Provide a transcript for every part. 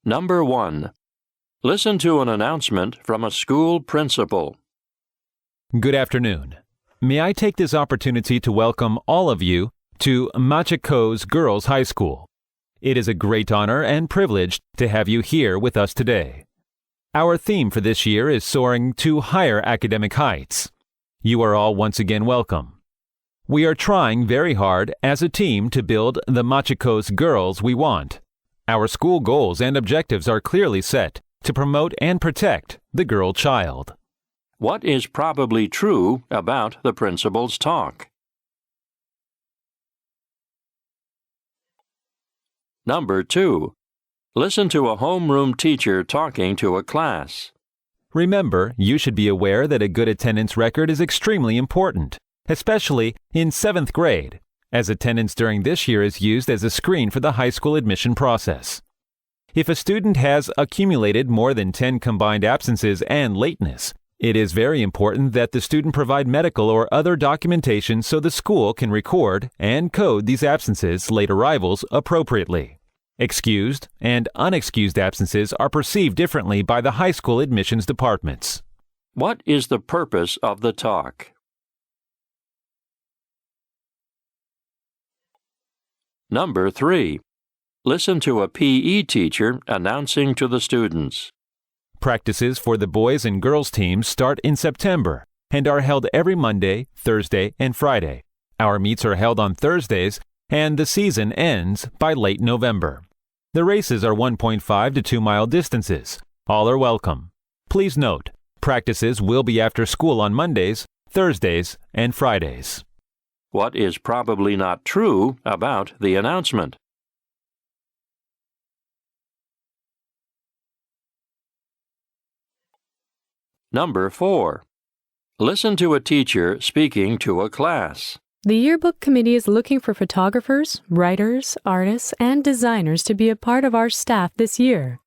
Number 1. Listen to an announcement from a school principal. Good afternoon. May I take this opportunity to welcome all of you to Machakos Girls High School. It is a great honor and privilege to have you here with us today. Our theme for this year is soaring to higher academic heights. You are all once again welcome. We are trying very hard as a team to build the Machakos girls we want. Our school goals and objectives are clearly set to promote and protect the girl child. What is probably true about the principal's talk? Number 2. Listen to a homeroom teacher talking to a class. Remember, you should be aware that a good attendance record is extremely important, especially in 7th grade, as attendance during this year is used as a screen for the high school admission process. If a student has accumulated more than 10 combined absences and lateness, it is very important that the student provide medical or other documentation so the school can record and code these absences, late arrivals, appropriately. Excused and unexcused absences are perceived differently by the high school admissions departments. What is the purpose of the talk? Number 3. Listen to a PE teacher announcing to the students. Practices for the boys and girls teams start in September and are held every Monday, Thursday, and Friday. Our meets are held on Thursdays, and the season ends by late November. The races are 1.5 to 2 mile distances. All are welcome. Please note, practices will be after school on Mondays, Thursdays, and Fridays. What is probably not true about the announcement? Number 4. Listen to a teacher speaking to a class. The yearbook committee is looking for photographers, writers, artists, and designers to be a part of our staff this year.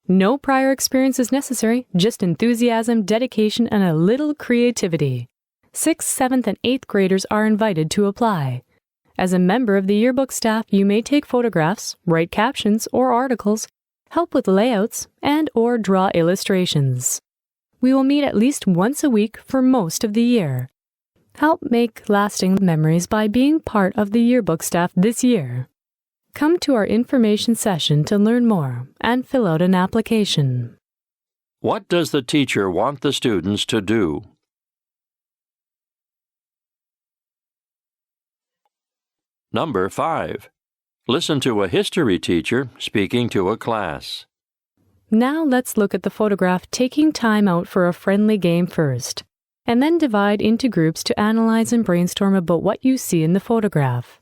No prior experience is necessary, just enthusiasm, dedication, and a little creativity. 6th, 7th, and 8th graders are invited to apply. As a member of the yearbook staff, you may take photographs, write captions or articles, help with layouts, and/or draw illustrations. We will meet at least once a week for most of the year. Help make lasting memories by being part of the yearbook staff this year. Come to our information session to learn more and fill out an application. What does the teacher want the students to do? Number 5. Listen to a history teacher speaking to a class. Now let's look at the photograph, taking time out for a friendly game first, and then divide into groups to analyze and brainstorm about what you see in the photograph.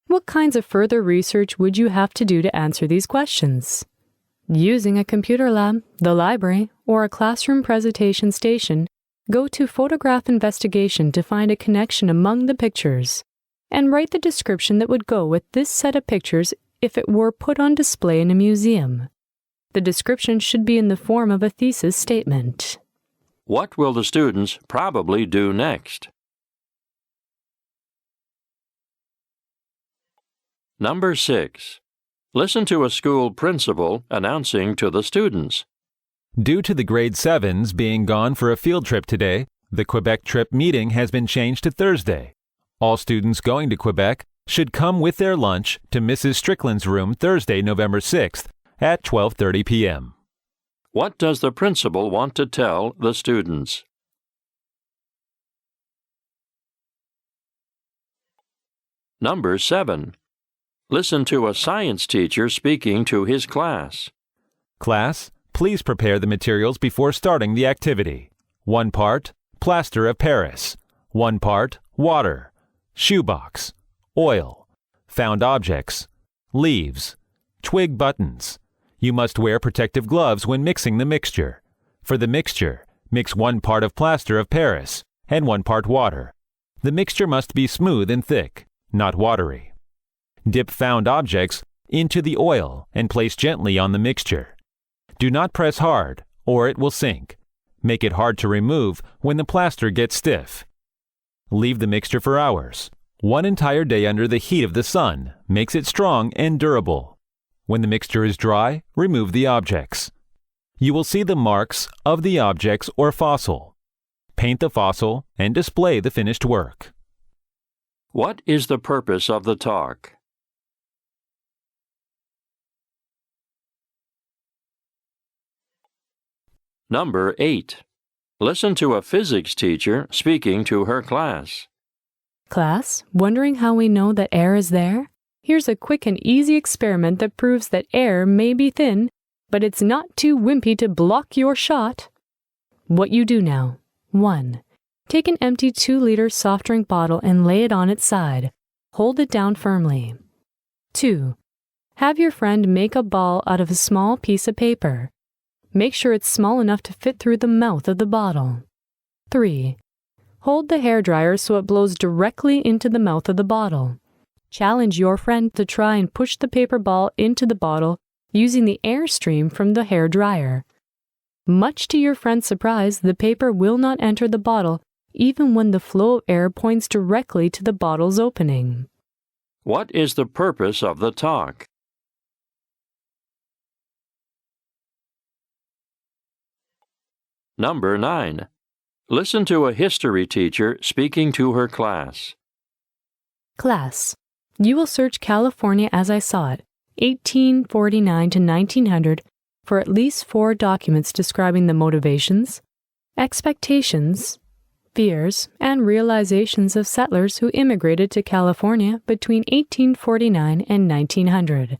What kinds of further research would you have to do to answer these questions? Using a computer lab, the library, or a classroom presentation station, go to Photograph Investigation to find a connection among the pictures, and write the description that would go with this set of pictures if it were put on display in a museum. The description should be in the form of a thesis statement. What will the students probably do next? Number 6. Listen to a school principal announcing to the students. Due to the grade 7s being gone for a field trip today, the Quebec trip meeting has been changed to Thursday. All students going to Quebec should come with their lunch to Mrs. Strickland's room Thursday, November 6th at 12:30 p.m. What does the principal want to tell the students? Number 7. Listen to a science teacher speaking to his class. Class, please prepare the materials before starting the activity. 1 part, plaster of Paris. 1 part, water. Shoebox. Oil. Found objects. Leaves. Twig buttons. You must wear protective gloves when mixing the mixture. For the mixture, mix 1 part of plaster of Paris and 1 part water. The mixture must be smooth and thick, not watery. Dip found objects into the oil and place gently on the mixture. Do not press hard, or it will sink. Make it hard to remove when the plaster gets stiff. Leave the mixture for hours. 1 entire day under the heat of the sun makes it strong and durable. When the mixture is dry, remove the objects. You will see the marks of the objects or fossil. Paint the fossil and display the finished work. What is the purpose of the talk? Number 8. Listen to a physics teacher speaking to her class. Class, wondering how we know that air is there? Here's a quick and easy experiment that proves that air may be thin, but it's not too wimpy to block your shot. What you do now. 1. Take an empty 2-liter soft drink bottle and lay it on its side. Hold it down firmly. 2. Have your friend make a ball out of a small piece of paper. Make sure it's small enough to fit through the mouth of the bottle. 3. Hold the hairdryer so it blows directly into the mouth of the bottle. Challenge your friend to try and push the paper ball into the bottle using the air stream from the hairdryer. Much to your friend's surprise, the paper will not enter the bottle even when the flow of air points directly to the bottle's opening. What is the purpose of the talk? Number 9. Listen to a history teacher speaking to her class. Class, you will search California as I saw it, 1849 to 1900, for at least 4 documents describing the motivations, expectations, fears, and realizations of settlers who immigrated to California between 1849 and 1900.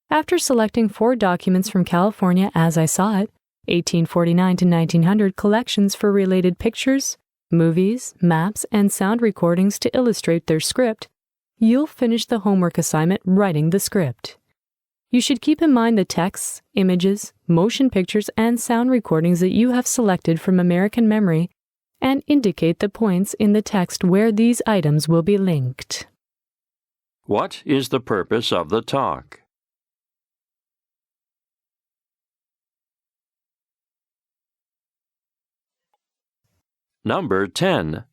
After selecting 4 documents from California as I saw it, 1849 to 1900 collections for related pictures, movies, maps, and sound recordings to illustrate their script, you'll finish the homework assignment writing the script. You should keep in mind the texts, images, motion pictures, and sound recordings that you have selected from American Memory and indicate the points in the text where these items will be linked. What is the purpose of the talk? Number 10.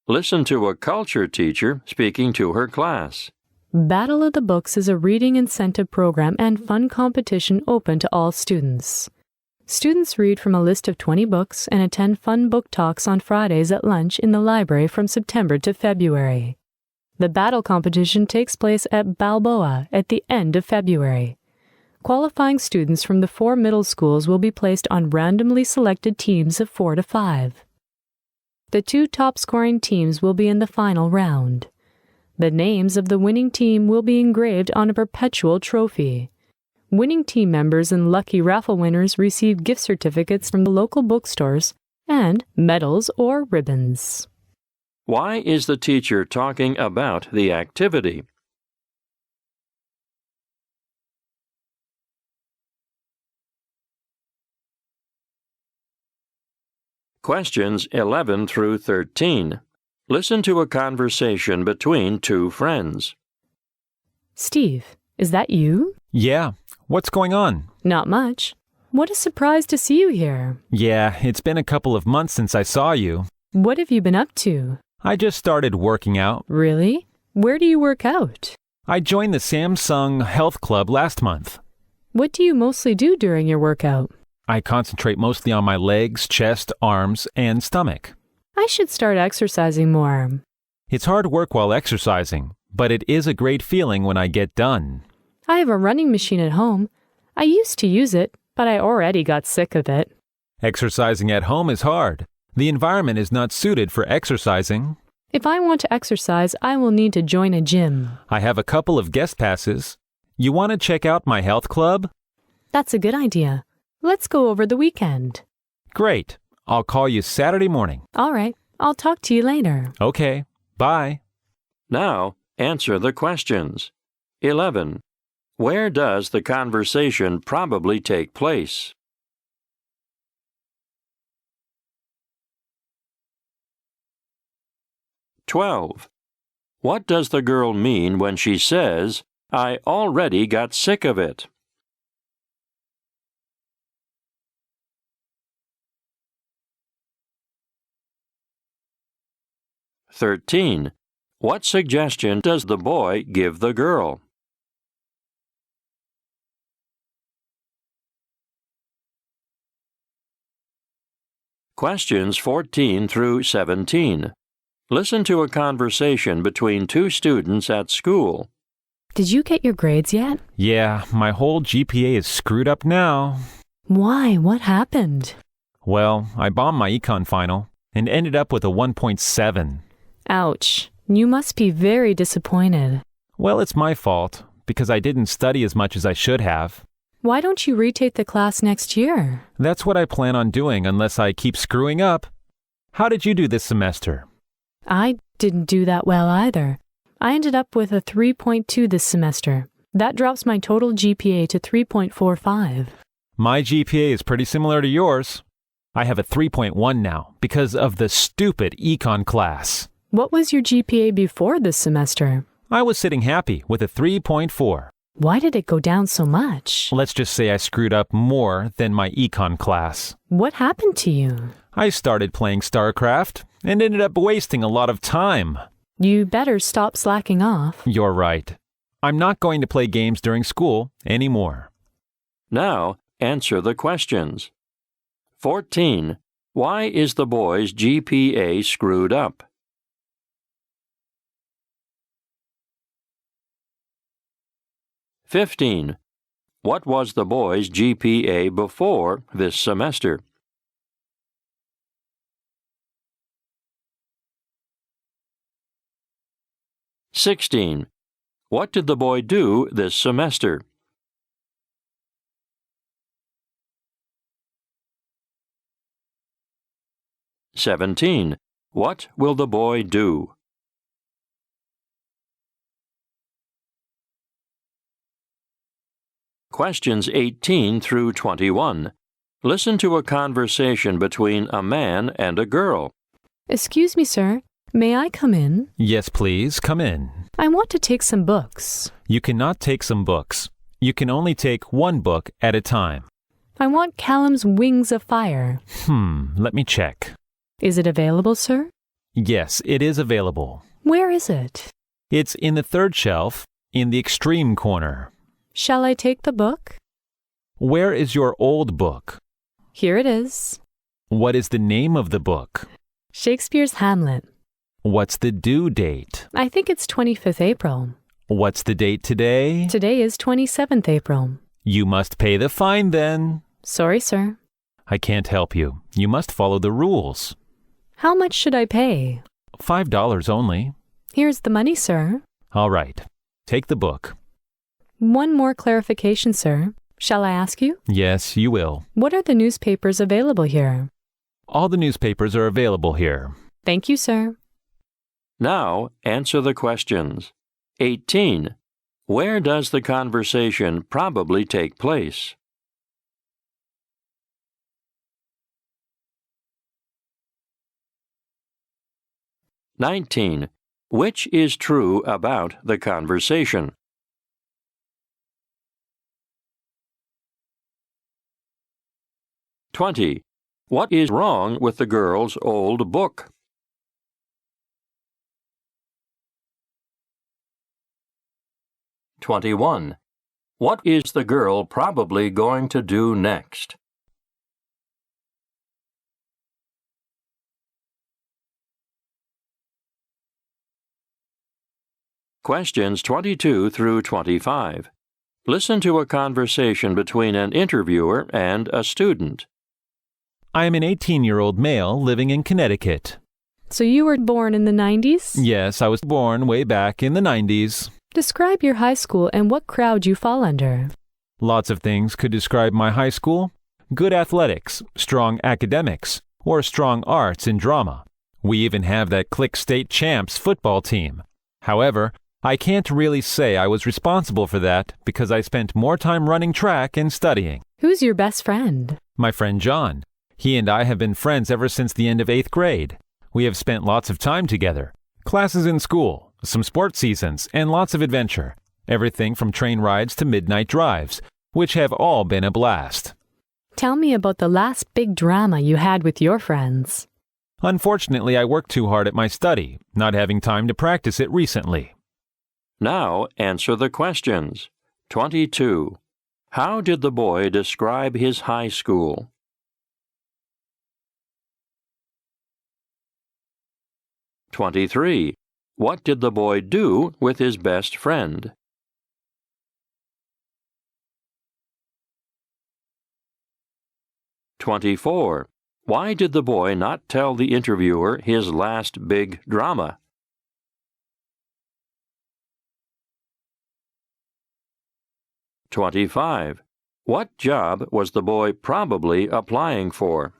Listen to a culture teacher speaking to her class. Battle of the Books is a reading incentive program and fun competition open to all students. Students read from a list of 20 books and attend fun book talks on Fridays at lunch in the library from September to February. The battle competition takes place at Balboa at the end of February. Qualifying students from the 4 middle schools will be placed on randomly selected teams of 4 to 5. The 2 top-scoring teams will be in the final round. The names of the winning team will be engraved on a perpetual trophy. Winning team members and lucky raffle winners receive gift certificates from the local bookstores and medals or ribbons. Why is the teacher talking about the activity? Questions 11 through 13. Listen to a conversation between 2 friends. Steve, is that you? Yeah, what's going on? Not much. What a surprise to see you here. Yeah, it's been a couple of months since I saw you. What have you been up to? I just started working out. Really? Where do you work out? I joined the Samsung Health Club last month. What do you mostly do during your workout? I concentrate mostly on my legs, chest, arms, and stomach. I should start exercising more. It's hard work while exercising, but it is a great feeling when I get done. I have a running machine at home. I used to use it, but I already got sick of it. Exercising at home is hard. The environment is not suited for exercising. If I want to exercise, I will need to join a gym. I have a couple of guest passes. You want to check out my health club? That's a good idea. Let's go over the weekend. Great. I'll call you Saturday morning. All right. I'll talk to you later. Okay. Bye. Now, answer the questions. 11. Where does the conversation probably take place? 12. What does the girl mean when she says, "I already got sick of it"? 13. What suggestion does the boy give the girl? Questions 14 through 17. Listen to a conversation between two students at school. Did you get your grades yet? Yeah, my whole GPA is screwed up now. Why? What happened? Well, I bombed my econ final and ended up with a 1.7. Ouch. You must be very disappointed. Well, it's my fault because I didn't study as much as I should have. Why don't you retake the class next year? That's what I plan on doing unless I keep screwing up. How did you do this semester? I didn't do that well either. I ended up with a 3.2 this semester. That drops my total GPA to 3.45. My GPA is pretty similar to yours. I have a 3.1 now because of the stupid econ class. What was your GPA before this semester? I was sitting happy with a 3.4. Why did it go down so much? Let's just say I screwed up more than my econ class. What happened to you? I started playing StarCraft and ended up wasting a lot of time. You better stop slacking off. You're right. I'm not going to play games during school anymore. Now, answer the questions. 14. Why is the boy's GPA screwed up? 15. What was the boy's GPA before this semester? 16. What did the boy do this semester? 17. What will the boy do? Questions 18 through 21. Listen to a conversation between a man and a girl. Excuse me, sir. May I come in? Yes, please, come in. I want to take some books. You cannot take some books. You can only take one book at a time. I want Callum's Wings of Fire. Let me check. Is it available, sir? Yes, it is available. Where is it? It's in the third shelf, in the extreme corner. Shall I take the book? Where is your old book? Here it is. What is the name of the book? Shakespeare's Hamlet. What's the due date? I think it's 25th April. What's the date today? Today is 27th April. You must pay the fine then. Sorry, sir. I can't help you. You must follow the rules. How much should I pay? $5 only. Here's the money, sir. All right. Take the book. One more clarification, sir. Shall I ask you? Yes, you will. What are the newspapers available here? All the newspapers are available here. Thank you, sir. Now, answer the questions. 18. Where does the conversation probably take place? 19. Which is true about the conversation? 20. What is wrong with the girl's old book? 21. What is the girl probably going to do next? 22 through 25. Listen to a conversation between an interviewer and a student. I am an 18-year-old male living in Connecticut. So you were born in the 90s? Yes, I was born way back in the 90s. Describe your high school and what crowd you fall under. Lots of things could describe my high school. Good athletics, strong academics, or strong arts and drama. We even have that Click State Champs football team. However, I can't really say I was responsible for that because I spent more time running track and studying. Who's your best friend? My friend John. He and I have been friends ever since the end of 8th grade. We have spent lots of time together. Classes in school, some sports seasons, and lots of adventure. Everything from train rides to midnight drives, which have all been a blast. Tell me about the last big drama you had with your friends. Unfortunately, I worked too hard at my study, not having time to practice it recently. Now answer the questions. 22. How did the boy describe his high school? 23. What did the boy do with his best friend? 24. Why did the boy not tell the interviewer his last big drama? 25. What job was the boy probably applying for?